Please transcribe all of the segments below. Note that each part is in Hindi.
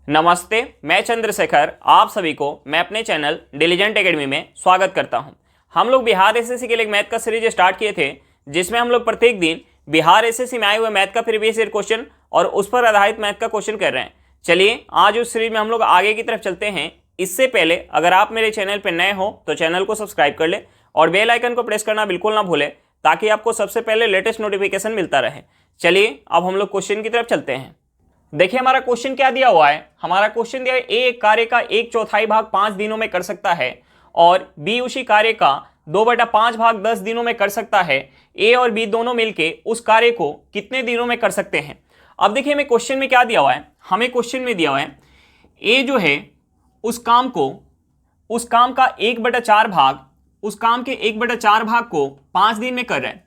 नमस्ते, मैं चंद्रशेखर आप सभी को मैं अपने चैनल डिलीजेंट एकेडमी में स्वागत करता हूं। हम लोग बिहार एसएससी के लिए एक मैथ का सीरीज स्टार्ट किए थे, जिसमें हम लोग प्रत्येक दिन बिहार एसएससी में आए हुए मैथ का प्रीवियस ईयर क्वेश्चन और उस पर आधारित मैथ का क्वेश्चन कर रहे हैं। चलिए आज उस सीरीज में हम लोग आगे की तरफ चलते हैं। इससे पहले अगर आप मेरे चैनल पर नए हो तो चैनल को सब्सक्राइब कर ले और बेल आइकन को प्रेस करना बिल्कुल ना भूलें, ताकि आपको सबसे पहले लेटेस्ट नोटिफिकेशन मिलता रहे। चलिए अब हम लोग क्वेश्चन की तरफ चलते हैं। देखिए हमारा क्वेश्चन क्या दिया हुआ है। हमारा क्वेश्चन दिया है ए एक कार्य का 1/4 भाग 5 दिनों में कर सकता है और बी उसी कार्य का 2/5 भाग 10 दिनों में कर सकता है। ए और बी दोनों मिलके उस कार्य को कितने दिनों में कर सकते हैं। अब देखिए हमें क्वेश्चन में क्या दिया हुआ है। हमें क्वेश्चन में दिया हुआ है ए जो है उस काम का 1/4 भाग, उस काम के 1/4 भाग को 5 दिन में कर रहा है।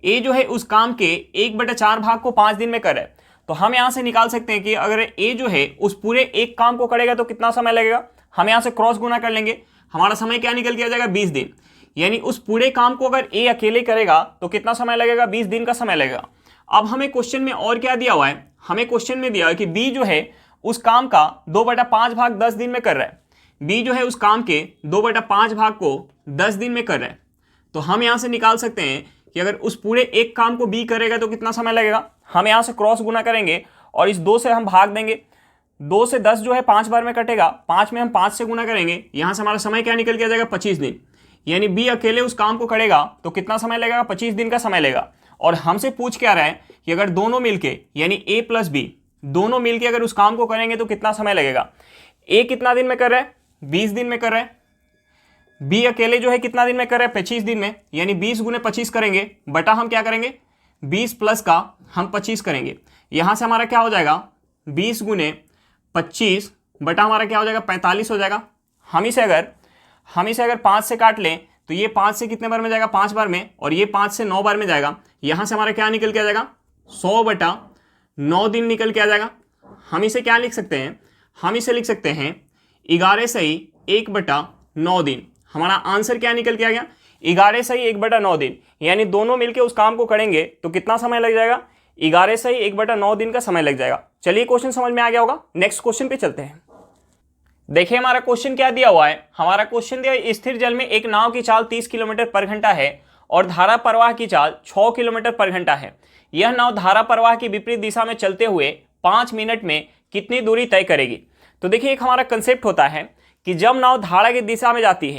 ए जो है उस काम के 1/4 भाग को 5 दिन में कर रहा है। तो हम यहां से निकाल सकते हैं कि अगर ए जो है उस पूरे एक काम को करेगा तो कितना समय लगेगा। हम यहां से क्रॉस गुना कर लेंगे, हमारा समय क्या निकल के आ जाएगा 20 दिन। यानी उस पूरे काम को अगर ए अकेले करेगा तो कितना समय लगेगा, 20 दिन का समय लगेगा। अब हमें क्वेश्चन में और क्या दिया हुआ है। हमें क्वेश्चन में दिया है कि बी जो है उस काम का 2/5 भाग 10 दिन में कर रहा है। बी जो है उस काम के 2/5 भाग को 10 दिन में कर रहा है। तो हम यहां से निकाल सकते हैं कि अगर उस पूरे एक काम को बी करेगा तो कितना समय लगेगा। हम यहां से क्रॉस गुना करेंगे और इस 2 से हम भाग देंगे। 2 से 10 जो है 5 बार में कटेगा, 5 में हम 5 से गुना करेंगे। यहां से हमारा समय क्या निकल के आ जाएगा 25 दिन। यानी बी अकेले उस काम को करेगा तो कितना समय लगेगा, 25 दिन का समय लगेगा। और हमसे पूछ क्या रहा है कि अगर दोनों मिलके यानी ए प्लस बी दोनों मिलके अगर उस काम को करेंगे तो कितना समय लगेगा। ए कितना दिन में कर रहा है, 20 दिन में कर रहा है। बी अकेले जो है कितना दिन में कर रहा है, 25 दिन में। यानी 20 गुने 25 करेंगे बटा हम क्या करेंगे 20 प्लस का हम 25 करेंगे। यहां से हमारा क्या हो जाएगा 20 गुने 25 बटा हमारा क्या हो जाएगा 45 हो जाएगा। हम इसे अगर 5 से काट लें तो ये 5 से कितने बार में जाएगा, 5 बार में, और ये 5 से 9 बार में जाएगा। यहां से हमारा क्या निकल के आ जाएगा 100/9 दिन निकल के आ जाएगा। हम इसे क्या लिख सकते हैं, हम इसे लिख सकते हैं 11 सही 1/9 दिन। हमारा आंसर क्या निकल के आ गया 11 सही 1/9 दिन। यानी दोनों मिलकर उस काम को करेंगे तो कितना समय लग जाएगा, 11 सही 1/9 दिन का समय लग जाएगा। चलिए क्वेश्चन समझ में आ गया होगा। नेक्स्ट क्वेश्चन पे चलते हैं। देखिए हमारा क्वेश्चन क्या दिया हुआ है। हमारा क्वेश्चन दिया है स्थिर जल में एक नाव की चाल 30 किलोमीटर पर घंटा है और धारा प्रवाह की चाल 6 किलोमीटर पर घंटा है। यह नाव धारा प्रवाह की विपरीत दिशा में चलते हुए 5 मिनट में कितनी दूरी तय करेगी। तो देखिए एक हमारा कंसेप्ट होता है कि जब नाव धारा की दिशा में जाती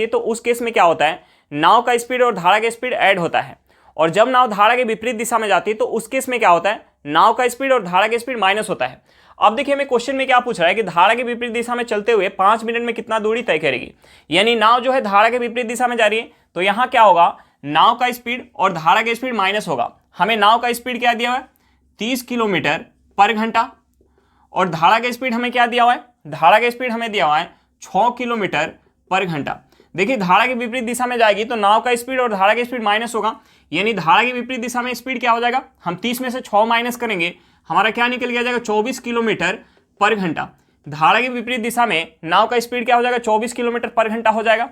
है, तो उस केस में क्या होता है, नाव का स्पीड और धारा का स्पीड ऐड होता है। और जब नाव धारा के विपरीत दिशा में जाती है तो उस केस में क्या होता है, नाव का स्पीड और धारा का स्पीड माइनस होता है। अब देखिए हमें क्वेश्चन में क्या पूछ रहा है कि धारा के विपरीत दिशा में चलते हुए 5 मिनट में कितना दूरी तय करेगी। यानी नाव जो है धारा के विपरीत दिशा में जा रही है, तो यहाँ क्या होगा, नाव का स्पीड और धारा का स्पीड माइनस होगा। हमें नाव का स्पीड क्या दिया हुआ है 30 किलोमीटर पर घंटा और धारा का स्पीड हमें क्या दिया हुआ है, धारा का स्पीड हमें दिया हुआ है 6 किलोमीटर पर घंटा। देखिए धारा के विपरीत दिशा में जाएगी तो नाव का स्पीड और धारा का स्पीड माइनस होगा। यानी धारा के विपरीत दिशा में स्पीड क्या हो जाएगा, हम 30 में से 6 माइनस करेंगे, हमारा क्या निकल के आ जाएगा 24 किलोमीटर पर घंटा। धारा के विपरीत दिशा में नाव का स्पीड क्या हो जाएगा 24 किलोमीटर पर घंटा हो जाएगा।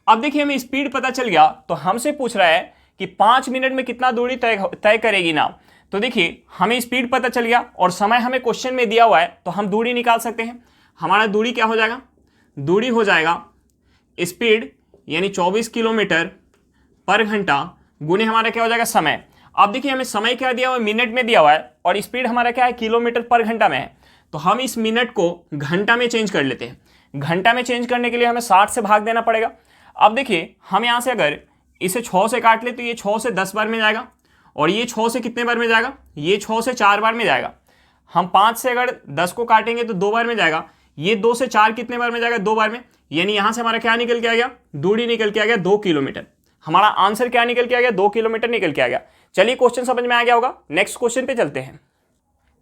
अब देखिए हमें स्पीड पता चल गया तो हमसे पूछ रहा है कि 5 मिनट में कितना दूरी तय करेगी नाव। तो देखिए हमें स्पीड पता चल गया और समय हमें क्वेश्चन में दिया हुआ है, तो हम दूरी निकाल सकते हैं। हमारा दूरी क्या हो जाएगा, दूरी हो जाएगा स्पीड यानी 24 किलोमीटर पर घंटा गुने हमारा क्या हो जाएगा समय। अब देखिए हमें समय क्या दिया हुआ है, मिनट में दिया हुआ है और स्पीड हमारा क्या है किलोमीटर पर घंटा में है। तो हम इस मिनट को घंटा में चेंज कर लेते हैं। घंटा में चेंज करने के लिए हमें 60 से भाग देना पड़ेगा। अब देखिए हम यहाँ से अगर इसे 6 से काट ले तो ये 6 से 10 बार में जाएगा और ये 6 से कितने बार में जाएगा, ये 6 से 4 बार में जाएगा। हम 5 से अगर 10 को काटेंगे तो 2 बार में जाएगा। ये 2 से 4 कितने बार में जाएगा, 2 बार में। यानी यहां से हमारा क्या निकल के आ गया, दूरी निकल के आ गया 2 किलोमीटर। हमारा आंसर क्या निकल के आ गया, 2 किलोमीटर निकल के आ गया। चलिए क्वेश्चन समझ में आ गया होगा। नेक्स्ट क्वेश्चन पे चलते हैं।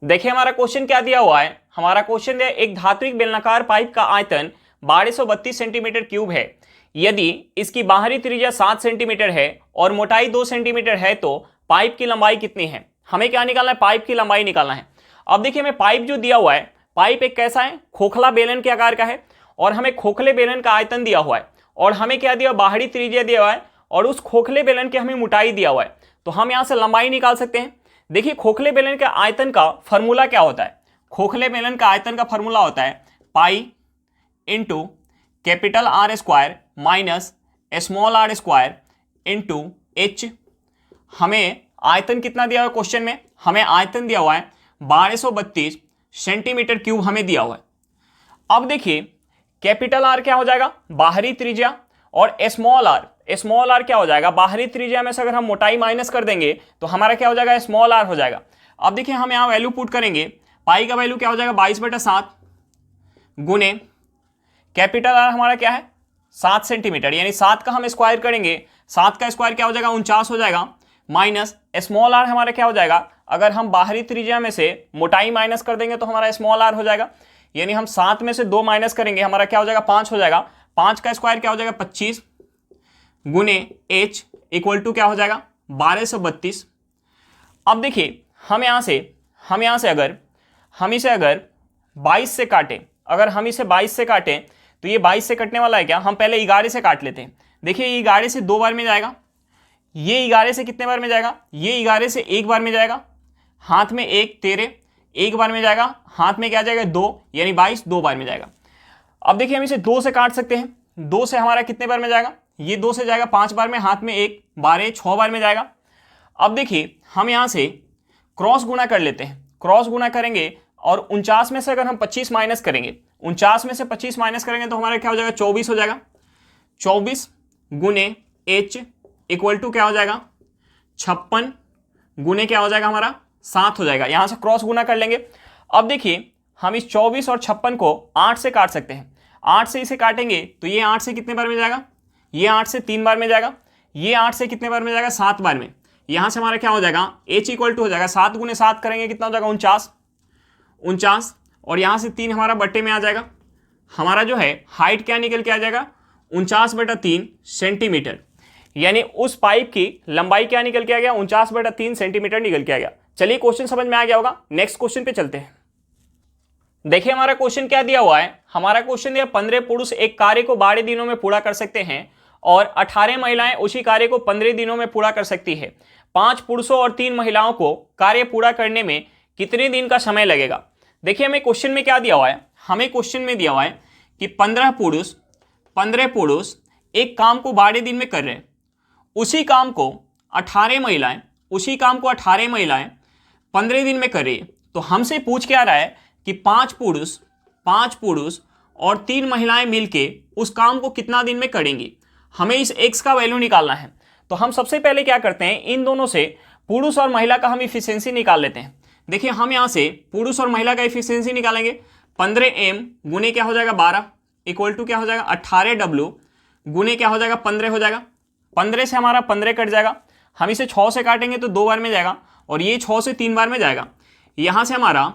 देखिए हमारा क्वेश्चन क्या दिया हुआ है। हमारा क्वेश्चन दिया एक धात्विक बेलनाकार पाइप का आयतन 1232 सेंटीमीटर क्यूब है। यदि इसकी बाहरी त्रिज्या 7 सेंटीमीटर है और मोटाई 2 सेंटीमीटर है तो पाइप की लंबाई कितनी है। हमें क्या निकालना है, पाइप की लंबाई निकालना है। अब देखिए हमें पाइप जो दिया हुआ है, पाइप एक कैसा है, खोखला बेलन के आकार का है और हमें खोखले बेलन का आयतन दिया हुआ है और हमें क्या दिया, बाहरी त्रिज्या दिया हुआ है और उस खोखले बेलन की हमें मोटाई दिया हुआ है। तो हम यहां से लंबाई निकाल सकते हैं। देखिए खोखले बेलन के आयतन का फॉर्मूला क्या होता है, खोखले बेलन का आयतन का फॉर्मूला होता है pi into capital R square minus small R square into H. हमें आयतन कितना दिया हुआ है क्वेश्चन में? हमें आयतन दिया हुआ है 1232 सेंटीमीटर क्यूब हमें दिया हुआ है। अब देखिए कैपिटल आर क्या हो जाएगा? बाहरी त्रिज्या, और स्मॉल आर क्या हो जाएगा? बाहरी त्रिज्या में से अगर हम मोटाई माइनस कर देंगे तो हमारा क्या हो जाएगा? स्मॉल आर हो जाएगा। अब देखिए हम यहाँ वैल्यू पुट करेंगे, पाई का वैल्यू क्या हो जाएगा? 22/7 गुने कैपिटल आर हमारा क्या है? 7 सेंटीमीटर, यानी 7 का हम स्क्वायर करेंगे, 7 का स्क्वायर क्या हो जाएगा? 49 हो जाएगा, माइनस स्मॉल आर हमारा क्या हो जाएगा? अगर हम बाहरी त्रिज्या में से मोटाई माइनस कर देंगे तो हमारा स्मॉल आर हो जाएगा, यानी हम 7 में से 2 माइनस करेंगे, हमारा क्या हो जाएगा? 5 हो जाएगा। 5 का स्क्वायर क्या हो जाएगा? 25 गुने एच इक्वल टू क्या हो जाएगा? 1232। अब देखिए हम यहाँ से अगर हम इसे अगर 22 से काटें, अगर हम इसे 22 से काटें तो ये 22 से कटने वाला है क्या? हम पहले 11 से काट लेते हैं। देखिए ये 11 से 2 बार में जाएगा, ये 11 से कितने बार में जाएगा? ये 11 से 1 बार में जाएगा, हाथ में 1 13, 1 बार में जाएगा, हाथ में क्या जाएगा? 2, यानी 22 2 बार में जाएगा। अब देखिए हम इसे 2 से काट सकते हैं, 2 से हमारा कितने बार में जाएगा? ये 2 से जाएगा 5 बार में, हाथ में 1 12 6 बार में जाएगा। अब देखिए हम यहाँ से क्रॉस गुणा कर लेते हैं, क्रॉस गुणा करेंगे और 49 में से अगर हम 25 माइनस करेंगे, 49 में से 25 माइनस करेंगे तो हमारा क्या हो जाएगा? 24 हो जाएगा। 24 गुने एच इक्वल टू क्या हो जाएगा? 56 गुने क्या हो जाएगा? हमारा 7 हो जाएगा। यहां से क्रॉस गुना कर लेंगे। अब देखिए हम इस 24 और 56 को 8 से काट सकते हैं, 8 से इसे काटेंगे तो ये 8 से कितने बार में जाएगा? ये 8 से 3 बार में जाएगा, ये 8 से कितने बार में जाएगा? 7 बार में। यहां से हमारा क्या हो जाएगा? एच इक्वल टू हो जाएगा 7 गुने 7 करेंगे कितना हो जाएगा? 49, और यहां से 3 हमारा बट्टे में आ जाएगा। हमारा जो है हाइट क्या निकल के आ जाएगा? 49/3 सेंटीमीटर, यानी उस पाइप की लंबाई क्या निकल के आ गया? 49/3 सेंटीमीटर निकल के आ गया। चलिए क्वेश्चन समझ में आ गया होगा, नेक्स्ट क्वेश्चन पे चलते हैं। देखिए हमारा क्वेश्चन क्या दिया हुआ है? हमारा क्वेश्चन दिया 15 पुरुष एक कार्य को 12 दिनों में पूरा कर सकते हैं और 18 महिलाएं उसी कार्य को 15 दिनों में पूरा कर सकती है। 5 पुरुषों और 3 महिलाओं को कार्य पूरा करने में कितने दिन का समय लगेगा? देखिए हमें क्वेश्चन में क्या दिया हुआ है? हमें क्वेश्चन में दिया हुआ है कि 15 पुरुष एक काम को 12 दिन में कर रहे हैं, उसी काम को 18 महिलाएं 15 दिन में कर रही है। तो हमसे पूछ क्या रहा है कि 5 पुरुष और 3 महिलाएं मिलके उस काम को कितना दिन में करेंगी। हमें इस x का वैल्यू निकालना है। तो हम सबसे पहले क्या करते हैं, इन दोनों से पुरुष और महिला का हम इफिशिएंसी निकाल लेते हैं। देखिए हम यहाँ से पुरुष और महिला का इफिशिएंसी निकालेंगे। 15m गुने क्या हो जाएगा? 12 इक्वल टू क्या हो जाएगा? 18w गुने क्या हो जाएगा? 15 हो जाएगा। 15 से हमारा 15 कट जाएगा, हम इसे 6 से काटेंगे तो 2 बार में जाएगा, और ये 6 से 3 बार में जाएगा। यहाँ से हमारा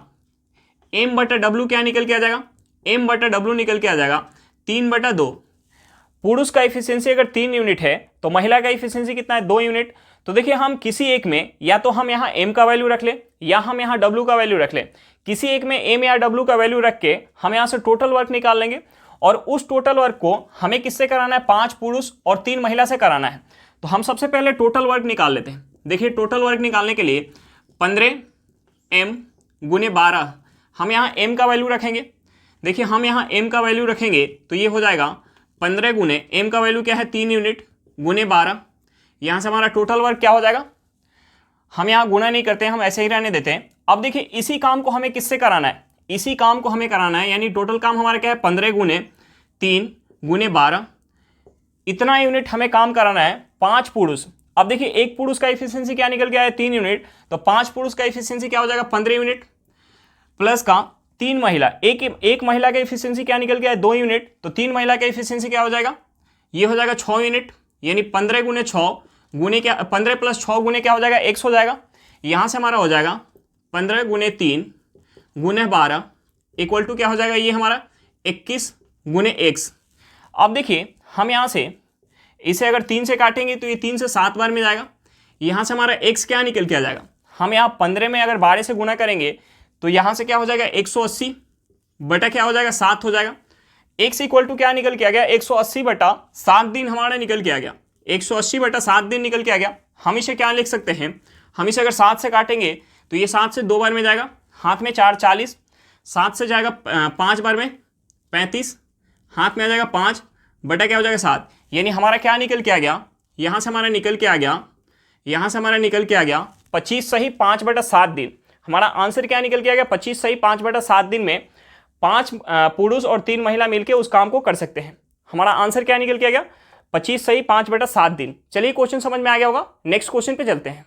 m/w क्या निकल के आ जाएगा? m/w निकल के आ जाएगा 3/2। पुरुष का इफिशिएंसी अगर 3 यूनिट है तो महिला का इफिशिएंसी कितना है? 2 यूनिट। तो देखिए हम किसी एक में या तो हम यहाँ m का वैल्यू रख ले या हम यहाँ w का वैल्यू रख ले। किसी एक में m या w का वैल्यू रख के हम यहाँ से टोटल वर्क निकाल लेंगे, और उस टोटल वर्क को हमें किससे कराना है? 5 पुरुष और 3 महिला से कराना है। तो हम सबसे पहले टोटल वर्क निकाल लेते हैं। देखिए टोटल वर्क निकालने के लिए 15m गुने 12, हम यहाँ m का वैल्यू रखेंगे। देखिए हम यहाँ m का वैल्यू रखेंगे तो ये हो जाएगा 15 गुने m का वैल्यू क्या है? 3 यूनिट गुने 12। यहाँ से हमारा टोटल वर्क क्या हो जाएगा? हम यहाँ गुना नहीं करते हैं, हम ऐसे ही रहने देते हैं। अब देखिए इसी काम को हमें किससे कराना है? इसी काम को हमें कराना है, यानी टोटल काम हमारा क्या है? 15 गुने 3 गुने 12, इतना यूनिट हमें काम कराना है। 5 पुरुष, अब देखिए एक पुरुष का इफिशिएंसी क्या निकल के आया? 3 यूनिट। तो 5 पुरुष का इफिशिएंसी क्या हो जाएगा? 15 यूनिट प्लस का 3 महिला, एक महिला का इफिशिएंसी क्या निकल के आया? 2 यूनिट। तो 3 महिला का इफिशिएंसी क्या हो जाएगा? ये हो जाएगा 6 यूनिट, यानी 15 गुने 6 गुने क्या, 15 प्लस 6 गुने क्या हो जाएगा? 100 हो जाएगा। यहाँ से हमारा हो जाएगा 15 गुने 3 गुने 12 इक्वल टू क्या हो जाएगा? ये हमारा 21 गुने x। अब देखिए हम यहाँ से इसे अगर 3 से काटेंगे तो ये 3 से 7 बार में जाएगा। यहाँ से हमारा x क्या निकल के आ जाएगा? हम यहाँ 15 में अगर 12 से गुना करेंगे तो यहाँ से क्या हो जाएगा? 180 बटा क्या हो जाएगा? 7 हो जाएगा। x इक्वल टू क्या निकल के आ गया? 180 बटा 7 दिन हमारा निकल के आ गया। 180 बटा 7 दिन निकल के आ गया। हम इसे क्या लिख सकते हैं? हम इसे अगर 7 से काटेंगे तो ये 7 से 2 बार में जाएगा, हाथ में 4 40, 7 से जाएगा 5 बार में 35, हाथ में आ जाएगा 5 बटा क्या हो जाएगा 7, यानी हमारा क्या निकल के आ गया, यहाँ से हमारा निकल के आ गया, यहाँ से हमारा निकल के आ गया 25 सही 5 बटा 7 दिन। हमारा आंसर क्या निकल के आ गया, 25 सही 5 बटा 7 दिन में 5 पुरुष और 3 महिला मिलकर उस काम को कर सकते हैं। हमारा आंसर क्या निकल के आ गया, 25 सही 5 बटा 7 दिन। चलिए क्वेश्चन समझ में आ गया होगा, नेक्स्ट क्वेश्चन पे चलते हैं।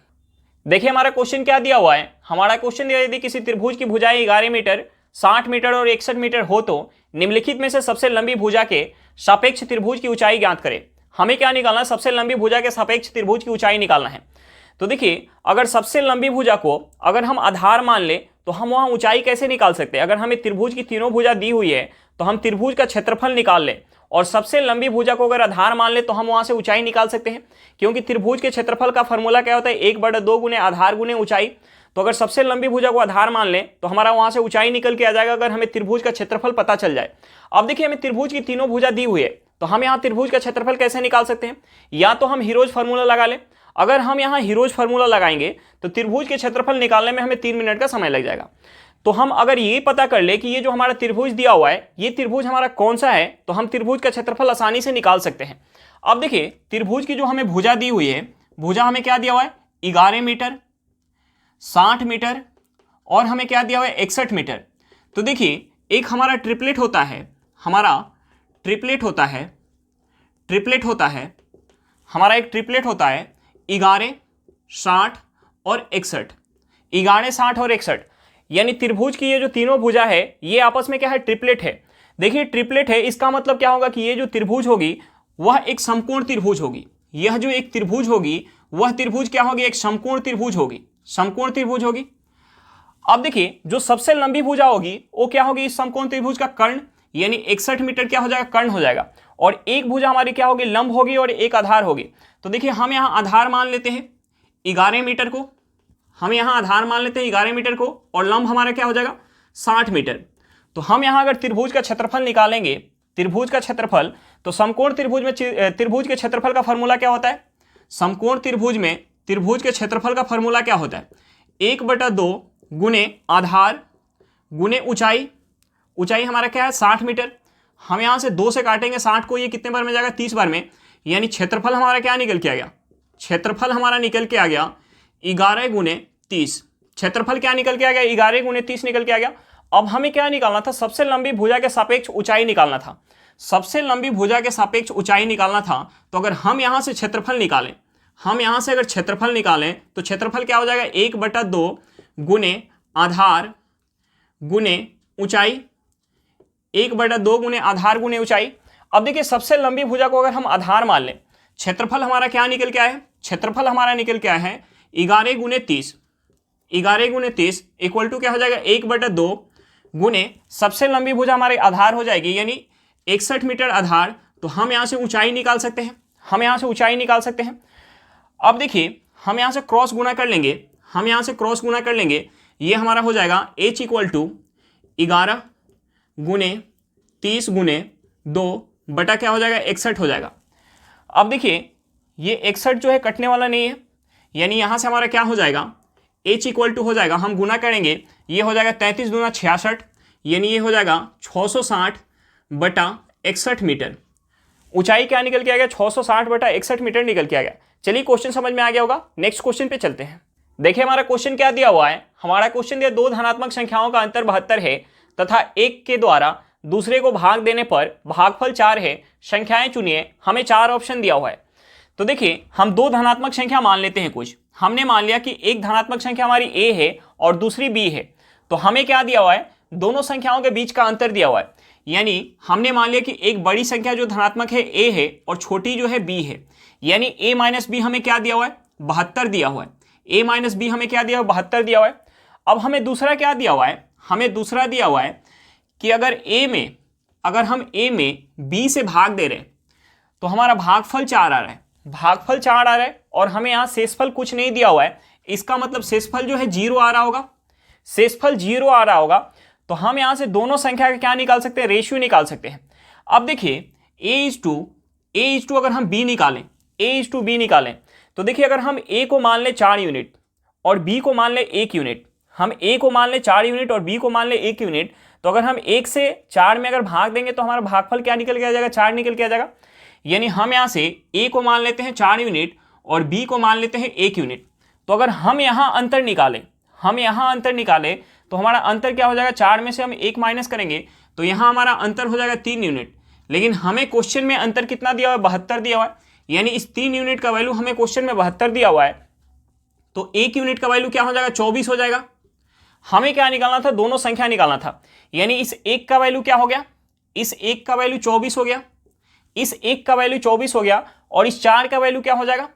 देखिए हमारा क्वेश्चन क्या दिया हुआ है, हमारा क्वेश्चन दिया यदि किसी त्रिभुज की भुजाएं 11 मीटर 60 मीटर और 61 मीटर हो तो निम्नलिखित में से सबसे लंबी भुजा के सापेक्ष त्रिभुज की ऊंचाई ज्ञात करें। हमें क्या निकालना है, सबसे लंबी भुजा के सापेक्ष त्रिभुज की ऊंचाई निकालना है। तो देखिए अगर सबसे लंबी भुजा को अगर हम आधार मान ले तो हम वहां ऊंचाई कैसे निकाल सकते हैं। अगर हमें त्रिभुज की तीनों भुजा दी हुई है तो हम त्रिभुज का क्षेत्रफल निकाल लें, और सबसे लंबी भुजा को अगर आधार मान ले तो हम वहां से ऊंचाई निकाल सकते हैं, क्योंकि त्रिभुज के क्षेत्रफल का फॉर्मूला क्या होता है, 1/2 गुने आधार गुने ऊंचाई। तो अगर सबसे लंबी भुजा को आधार मान लें तो हमारा वहां से ऊंचाई निकल के आ जाएगा, अगर हमें त्रिभुज का क्षेत्रफल पता चल जाए। अब देखिए हमें त्रिभुज की तीनों भुजा दी हुई है तो हम यहाँ त्रिभुज का क्षेत्रफल कैसे निकाल सकते हैं, या तो हम हीरोज फार्मूला लगा लें। अगर हम यहाँ हीरोज फार्मूला लगाएंगे तो त्रिभुज के क्षेत्रफल निकालने में हमें 3 मिनट का समय लग जाएगा। तो हम अगर ये पता कर ले कि ये जो हमारा त्रिभुज दिया हुआ है ये त्रिभुज हमारा कौन सा है, तो हम त्रिभुज का क्षेत्रफल आसानी से निकाल सकते हैं। अब देखिए त्रिभुज की जो हमें भुजा दी हुई है, भुजा हमें क्या दिया हुआ है, 11 मीटर 60 मीटर और हमें क्या दिया हुआ है 61 मीटर। तो देखिए एक हमारा ट्रिपलेट होता है, हमारा ट्रिपलेट होता है, हमारा एक ट्रिपलेट होता है 11 60 और 61, 11 60 और 61, यानी त्रिभुज की ये जो तीनों भुजा है ये आपस में क्या है, ट्रिपलेट है। देखिए ट्रिपलेट है, इसका मतलब क्या होगा कि ये जो त्रिभुज होगी वह एक समकोण त्रिभुज होगी। यह जो एक त्रिभुज होगी वह त्रिभुज क्या होगी, एक समकोण त्रिभुज होगी, समकोण त्रिभुज होगी। अब देखिए जो सबसे लंबी भुजा होगी वो क्या होगी, इस समकोण त्रिभुज का कर्ण, यानी 61 मीटर क्या हो जाएगा, कर्ण हो जाएगा। और एक भुजा हमारी क्या होगी, लंब होगी और एक आधार होगी। तो देखिए हम यहाँ आधार मान लेते हैं 11 मीटर को, हम यहाँ आधार मान लेते हैं 11 मीटर को, और लंब हमारा क्या हो जाएगा 60 मीटर। तो हम यहाँ अगर त्रिभुज का क्षेत्रफल निकालेंगे, त्रिभुज का क्षेत्रफल, तो समकोण त्रिभुज में त्रिभुज के क्षेत्रफल का फॉर्मूला क्या होता है, समकोण त्रिभुज में त्रिभुज के क्षेत्रफल का फॉर्मूला क्या होता है, 1/2 गुने आधार गुने ऊंचाई। ऊंचाई हमारा क्या है 60 मीटर। हम यहाँ से 2 से काटेंगे 60 को, ये कितने बार में जाएगा, 30 बार में, यानी क्षेत्रफल हमारा क्या निकल के आ गया, क्षेत्रफल हमारा निकल के आ गया 11 गुने 30। क्षेत्रफल क्या निकल के आ गया, 11 गुने 30 निकल के आ गया। अब हमें क्या निकालना था, सबसे लंबी भुजा के सापेक्ष ऊंचाई निकालना था, सबसे लंबी भुजा के सापेक्ष ऊंचाई निकालना था। तो अगर हम यहाँ से क्षेत्रफल निकालें, हम यहाँ से अगर क्षेत्रफल निकालें तो क्षेत्रफल क्या हो जाएगा, 1/2 गुने आधार गुने ऊंचाई, 1/2 गुने आधार गुने ऊंचाई। अब देखिए सबसे लंबी भुजा को अगर हम आधार मान लें, क्षेत्रफल हमारा क्या निकल के आया है, क्षेत्रफल हमारा निकल के आया है 11 गुने 30, 11 गुने 30 इक्वल टू क्या हो जाएगा, 1/2 गुने सबसे लंबी भुजा हमारे आधार हो जाएगी, यानी 61 मीटर आधार। तो हम यहाँ से ऊंचाई निकाल सकते हैं, हम यहाँ से ऊंचाई निकाल सकते हैं। अब देखिए हम यहाँ से क्रॉस गुना कर लेंगे, हम यहाँ से क्रॉस गुना कर लेंगे, ये हमारा हो जाएगा h इक्वल टू 11 गुने 30 गुने 2 बटा क्या हो जाएगा, 61 हो जाएगा। अब देखिए ये 61 जो है कटने वाला नहीं है, यानी यहाँ से हमारा क्या हो जाएगा, h इक्वल टू हो जाएगा, हम गुना करेंगे, ये हो जाएगा 33 दूना 66, यानी ये हो जाएगा 660 बटा 61 मीटर। ऊंचाई क्या निकल के आ गया, 660 बटा 61 मीटर निकल के आ गया। चलिए क्वेश्चन समझ में आ गया होगा, नेक्स्ट क्वेश्चन पे चलते हैं। देखिए हमारा क्वेश्चन क्या दिया हुआ है, हमारा क्वेश्चन दिया 2 धनात्मक संख्याओं का अंतर 72 है तथा एक के द्वारा दूसरे को भाग देने पर भागफल 4 है, संख्याएं चुनिए। हमें 4 ऑप्शन दिया हुआ है। तो देखिए हम 2 धनात्मक संख्या मान लेते हैं कुछ। हमने मान लिया कि एक धनात्मक संख्या हमारी a है और दूसरी b है। तो हमें क्या दिया हुआ है, दोनों संख्याओं के बीच का अंतर दिया हुआ है। यानी हमने मान लिया कि एक बड़ी संख्या जो धनात्मक है a है और छोटी जो है b है, यानी a माइनस बी हमें क्या दिया हुआ है, 72 दिया हुआ है। a माइनस बी हमें क्या दिया हुआ है, 72 दिया हुआ है। अब हमें दूसरा क्या दिया हुआ है, हमें दूसरा दिया हुआ है कि अगर हम a में b से भाग दे रहे हैं तो हमारा भागफल 4 आ रहा है, भागफल 4 आ रहा है, और हमें यहाँ शेषफल कुछ नहीं दिया हुआ है। इसका मतलब शेषफल जो है 0 आ रहा होगा, शेषफल 0 आ रहा होगा। तो हम यहाँ से दोनों संख्या का क्या निकाल सकते हैं, रेशियो निकाल सकते हैं। अब देखिए a अगर हम b निकालें, a/b निकालें, तो देखिए अगर हम a को मान लें 4 यूनिट और b को मान लें 1 यूनिट, हम ए को मान ले 4 यूनिट और बी को मान ले 1 यूनिट, तो अगर हम 1 से 4 में अगर भाग देंगे तो हमारा भागफल क्या निकल के आ जाएगा, 4 निकल के आ जाएगा। यानी हम यहाँ से ए को मान लेते हैं 4 यूनिट और बी को मान लेते हैं 1 यूनिट। तो अगर हम यहाँ अंतर निकालें तो हमारा अंतर क्या हो जाएगा, 4 में से हम 1 माइनस करेंगे तो यहाँ हमारा अंतर हो जाएगा 3 यूनिट। लेकिन हमें क्वेश्चन में अंतर कितना दिया हुआ है, 72 दिया हुआ है। यानी इस 3 यूनिट का वैल्यू हमें क्वेश्चन में 72 दिया हुआ है, तो 1 यूनिट का वैल्यू क्या हो जाएगा, 24 हो जाएगा। हमें क्या निकालना था, दोनों संख्या निकालना था। यानी इस 1 का वैल्यू क्या हो गया, इस 1 का वैल्यू 24 हो गया, इस 1 का वैल्यू 24 हो गया, और इस 4 का वैल्यू क्या हो जाएगा,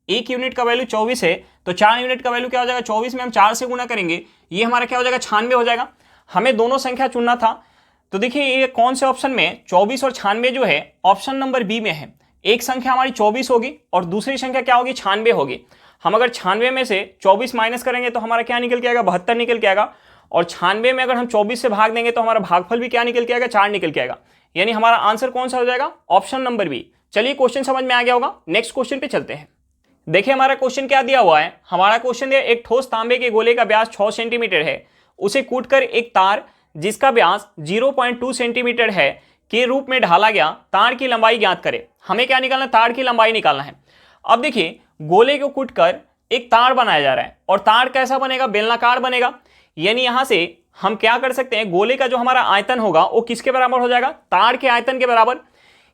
1 यूनिट का वैल्यू 24 है तो 4 यूनिट का वैल्यू क्या हो जाएगा, 24 में हम 4 से गुना करेंगे, ये हमारा क्या हो जाएगा, 96 हो जाएगा। हमें दोनों संख्या चुनना था, तो देखिए ये कौन से ऑप्शन में 24 और 96 जो है ऑप्शन नंबर बी में है। एक संख्या हमारी 24 होगी और दूसरी संख्या क्या होगी, 96 होगी। हम अगर 96 में से 24 माइनस करेंगे तो हमारा क्या निकल के आएगा, 72 निकल के आएगा। और 96 में अगर हम 24 से भाग देंगे तो हमारा भागफल भी क्या निकल के आएगा, 4 निकल के आएगा। यानी हमारा आंसर कौन सा हो जाएगा, ऑप्शन नंबर बी। चलिए क्वेश्चन समझ में आ गया होगा, नेक्स्ट क्वेश्चन पे चलते हैं। देखिए हमारा क्वेश्चन क्या दिया हुआ है, हमारा क्वेश्चन दिया एक ठोस तांबे के गोले का व्यास 6 सेंटीमीटर है, उसे कूटकर एक तार जिसका व्यास 0.2 सेंटीमीटर है के रूप में ढाला गया, तार की लंबाई ज्ञात करे। हमें क्या निकालना है, तार की लंबाई निकालना है। अब देखिए गोले को कूटकर एक तार बनाया जा रहा है, और तार कैसा बनेगा, बेलनाकार बनेगा। यानी यहां से हम क्या कर सकते हैं, गोले का जो हमारा आयतन होगा वो किसके बराबर हो जाएगा, तार के आयतन के बराबर।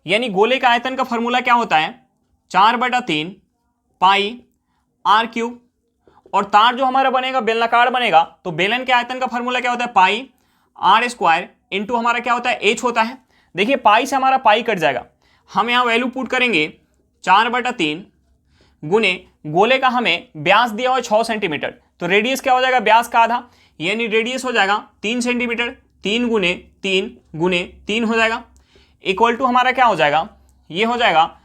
यानी गोले का आयतन का फॉर्मूला क्या होता है, 4/3 पाई आर क्यूब। और तार जो हमारा बनेगा बेलनाकार बनेगा, तो बेलन के आयतन का फॉर्मूला क्या होता है, पाई आर स्क्वायर इंटू हमारा क्या होता है, एच होता है। देखिए पाई से हमारा पाई कट जाएगा, हम यहाँ वैल्यू पुट करेंगे 4/3 गुने गोले का हमें व्यास दिया हुआ है 6 सेंटीमीटर, तो रेडियस क्या हो जाएगा, व्यास का आधा, यानी रेडियस हो जाएगा 3 सेंटीमीटर। 3 गुने 3 हो जाएगा, इक्वल टू हमारा क्या हो जाएगा, ये हो जाएगा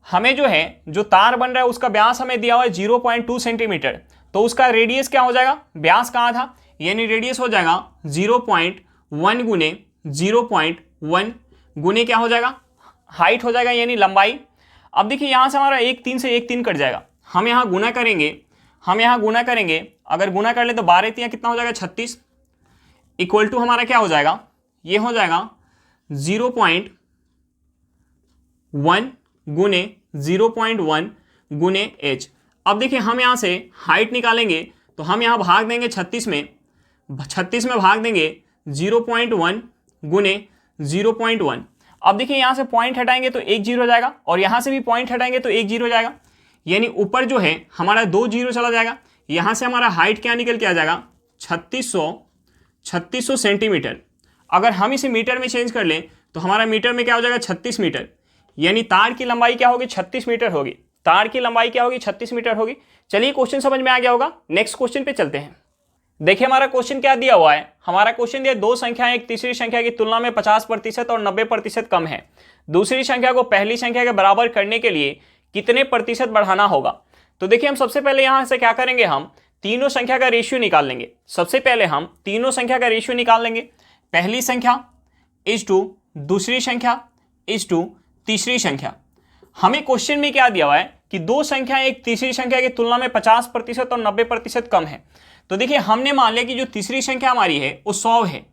हमें जो है जो तार बन रहा है उसका व्यास हमें दिया हुआ है 0.2 सेंटीमीटर, तो उसका रेडियस क्या हो जाएगा, व्यास का आधा, यानी रेडियस हो जाएगा 0.1 गुने 0.1 गुने क्या हो जाएगा, हाइट हो जाएगा यानी लंबाई। अब देखिए यहाँ से हमारा 1 3 से 1 3 कट जाएगा, हम यहाँ गुना करेंगे, अगर गुना कर ले तो 12 3 कितना हो जाएगा, 36, इक्वल टू हमारा क्या हो जाएगा, ये हो जाएगा 0.1 गुने 0.1 गुने h। अब देखिए हम यहाँ से हाइट निकालेंगे, तो हम यहाँ भाग देंगे 36 में भाग देंगे 0.1 गुने 0.1। अब देखिए यहाँ से पॉइंट हटाएंगे तो 1 0 जाएगा, और यहाँ से भी पॉइंट हटाएंगे तो 1 0 जाएगा, यानी ऊपर जो है हमारा 2 0 चला जाएगा। यहाँ से हमारा हाइट क्या निकल के आ जाएगा, 3600 सेंटीमीटर। अगर हम इसे मीटर में चेंज कर लें तो हमारा मीटर में क्या हो जाएगा, 36 मीटर। यानी तार की लंबाई क्या होगी, 36 मीटर होगी। तार की लंबाई क्या होगी, 36 मीटर होगी। चलिए क्वेश्चन समझ में आ गया होगा, नेक्स्ट क्वेश्चन पे चलते हैं। देखिए हमारा क्वेश्चन क्या दिया हुआ है, हमारा क्वेश्चन दिया दो संख्याएं एक तीसरी संख्या की तुलना में 50% और 90% कम है। दूसरी संख्या को पहली संख्या के बराबर करने के लिए कितने प्रतिशत बढ़ाना होगा। तो देखिए हम सबसे पहले यहां से क्या करेंगे, हम तीनों संख्या का रेशियो निकाल लेंगे। सबसे पहले हम तीनों संख्या का रेशियो निकाल लेंगे, पहली संख्या इज टू दूसरी संख्या इज टू तीसरी संख्या। हमें क्वेश्चन में क्या दिया हुआ है कि दो संख्या एक तीसरी संख्या की तुलना में 50% और 90% कम है। तो देखिए हमने मान लिया कि जो तीसरी संख्या हमारी है वो 100 है,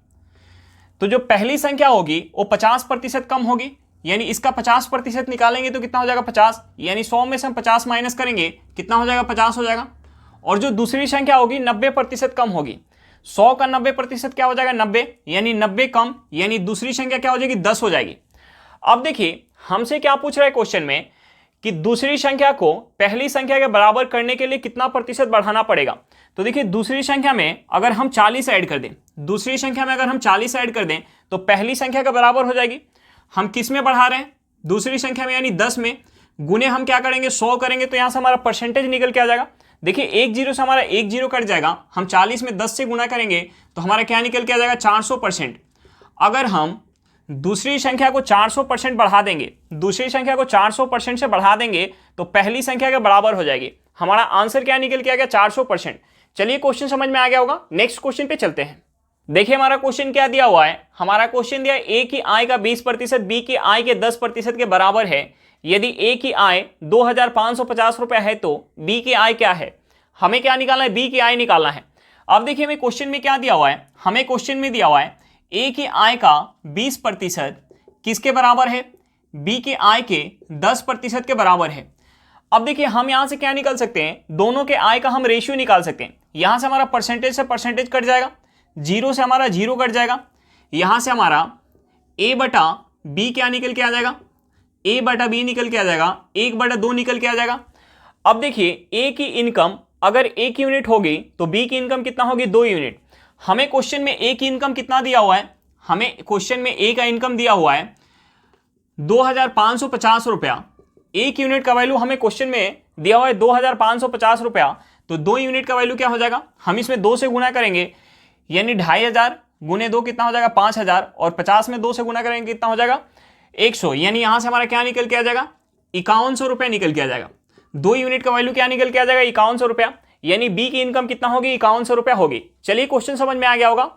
तो जो पहली संख्या होगी वो 50% कम होगी, यानी इसका 50% निकालेंगे तो कितना हो जाएगा, 50। यानी 100 में से हम 50 माइनस करेंगे, कितना हो जाएगा, 50 हो जाएगा। और जो दूसरी संख्या होगी 90% कम होगी, 100 का 90% क्या हो जाएगा, 90, यानी 90 कम, यानी दूसरी संख्या क्या हो जाएगी, 10 हो जाएगी। अब देखिए हमसे क्या पूछ रहा है क्वेश्चन में कि दूसरी संख्या को पहली संख्या के बराबर करने के लिए कितना प्रतिशत बढ़ाना पड़ेगा। तो देखिए दूसरी संख्या में अगर हम 40 ऐड कर दें, दूसरी संख्या में अगर हम 40 ऐड कर दें तो पहली संख्या के बराबर हो जाएगी। हम किस में बढ़ा रहे हैं, दूसरी संख्या में, यानी 10 में। गुने हम क्या करेंगे, 100 करेंगे, तो यहां से हमारा परसेंटेज निकल के आ जाएगा। देखिए 1 0 से हमारा 1 0 कट जाएगा, हम 40 में 10 से गुना करेंगे तो हमारा क्या निकल के आ जाएगा, 400%। अगर हम दूसरी संख्या को 400% बढ़ा देंगे, दूसरी संख्या को 400% से बढ़ा देंगे तो पहली संख्या के बराबर हो जाएगी। हमारा आंसर क्या निकल के आ गया, 400%। चलिए क्वेश्चन समझ में आ गया होगा, नेक्स्ट क्वेश्चन पे चलते हैं। देखिए हमारा क्वेश्चन क्या दिया हुआ है, हमारा क्वेश्चन दिया ए की आय का 20% बी की आय के 10% के बराबर है। यदि ए की आय 2550 रुपए है तो बी की आय क्या है। हमें क्या निकालना है, बी की आय निकालना है। अब देखिए हमें क्वेश्चन में क्या दिया हुआ है, हमें क्वेश्चन में दिया हुआ है ए की आय का 20% किसके बराबर है, बी के आय के 10% के बराबर है। अब देखिए हम यहां से क्या निकाल सकते हैं, दोनों के आय का हम रेशियो निकाल सकते हैं। यहां से हमारा परसेंटेज से परसेंटेज कट जाएगा, जीरो से हमारा जीरो कट जाएगा, यहां से हमारा ए बटा बी क्या निकल के आ जाएगा, ए बटा बी निकल के आ जाएगा, 1/2 निकल के आ जाएगा। अब देखिए ए की इनकम अगर 1 यूनिट होगी तो बी की इनकम कितना होगी, 2 यूनिट। हमें क्वेश्चन में ए की इनकम कितना दिया हुआ है, हमें क्वेश्चन में ए का इनकम दिया हुआ है 2550 रुपया। 1 यूनिट का वैल्यू हमें क्वेश्चन में दिया हुआ है 2550 रुपया, तो 2 यूनिट का वैल्यू क्या हो जाएगा, हम इसमें 2 से गुना करेंगे, यानी 2500 गुने 2 कितना हो जाएगा 5000, और 50 में 2 से गुना करेंगे कितना हो जाएगा 100, यानी यहां से हमारा क्या निकल के आ जाएगा 5100 रुपया निकल के आ जाएगा। 2 यूनिट का वैल्यू क्या निकल के आ जाएगा 5100 रुपया, यानी बी की इनकम कितना होगी 5100 रुपया होगी। चलिए क्वेश्चन समझ में आ गया होगा।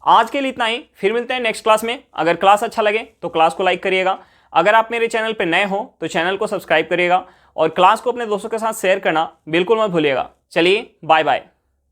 आज के लिए इतना ही, फिर मिलते हैं नेक्स्ट क्लास में। अगर क्लास अच्छा लगे तो क्लास को लाइक करिएगा, अगर आप मेरे चैनल पर नए हो तो चैनल को सब्सक्राइब करिएगा, और क्लास को अपने दोस्तों के साथ शेयर करना बिल्कुल मत भूलिएगा। चलिए बाय बाय।